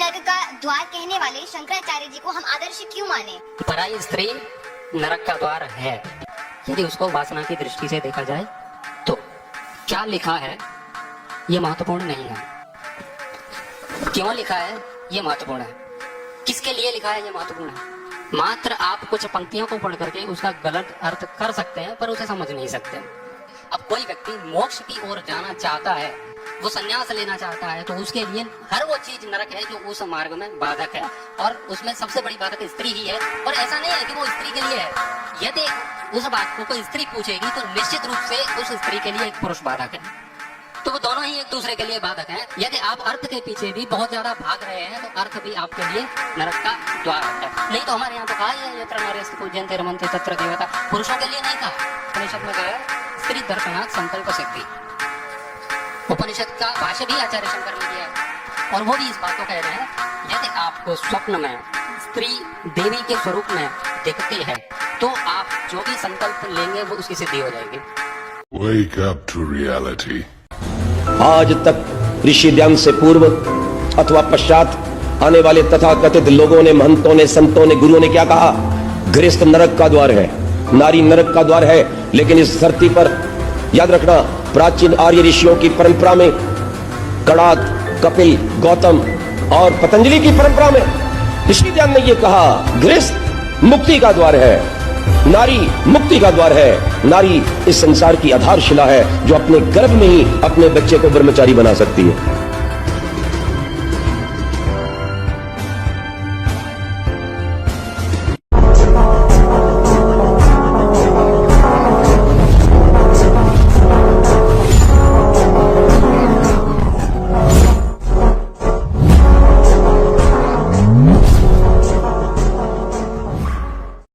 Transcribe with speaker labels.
Speaker 1: नरक का द्वार कहने वाले शंकराचार्य जी को हम आदर्श क्यों माने?
Speaker 2: पराई स्त्री नरक का द्वार है यदि उसको वासना की दृष्टि से देखा जाए तो। क्या लिखा है ये महत्वपूर्ण नहीं है, क्यों लिखा है ये महत्वपूर्ण है, किसके लिए लिखा है ये महत्वपूर्ण है। मात्र आप कुछ पंक्तियों को पढ़ करके उसका गलत अर्थ कर सकते हैं पर उसे समझ नहीं सकते। अब कोई व्यक्ति मोक्ष की ओर जाना चाहता है, वो संन्यास लेना चाहता है, तो उसके लिए हर वो चीज नरक है जो उस मार्ग में बाधक है, और उसमें सबसे बड़ी बाधक स्त्री ही है। और ऐसा नहीं है कि वो स्त्री के लिए है, यदि उस बात को कोई स्त्री पूछेगी तो निश्चित रूप से उस स्त्री के लिए एक पुरुष बाधक है, तो वो दोनों ही एक दूसरे के लिए बाधक हैं। यदि आप अर्थ के पीछे भी बहुत ज्यादा भाग रहे हैं तो अर्थ भी आपके लिए नरक का द्वार है। नहीं तो हमारे यहाँ तो कहा है यत्र नार्यस्तु पूज्यन्ते रमन्ते तत्र देवता, पुरुषों के लिए नहीं कहा। उपनिषद में कहा है स्त्री दर्शनात् संकल्प सिद्धि, उपनिषद का भाष्य भी आचार्य शंकर ने दिया है, और वो भी इस बात को कह रहे हैं यदि आपको स्वप्न में स्त्री देवी के स्वरूप में दिखती है तो आप जो भी संकल्प लेंगे वो उसकी सिद्धि हो जाएगी।
Speaker 3: Wake up to reality.
Speaker 4: आज तक ऋषि ध्यान से पूर्व अथवा पश्चात आने वाले तथाकथित लोगों ने, महंतों ने, संतों ने, गुरुओं ने क्या कहा? गृहस्थ नरक का द्वार है, नारी नरक का द्वार है। लेकिन इस धरती पर याद रखना, प्राचीन आर्य ऋषियों की परंपरा में, कणाद, कपिल, गौतम और पतंजलि की परंपरा में ऋषि ध्यान ने यह कहा गृहस्थ मुक्ति का द्वार है, नारी मुक्ति का द्वार है। नारी इस संसार की आधारशिला है जो अपने गर्भ में ही अपने बच्चे को ब्रह्मचारी बना सकती है।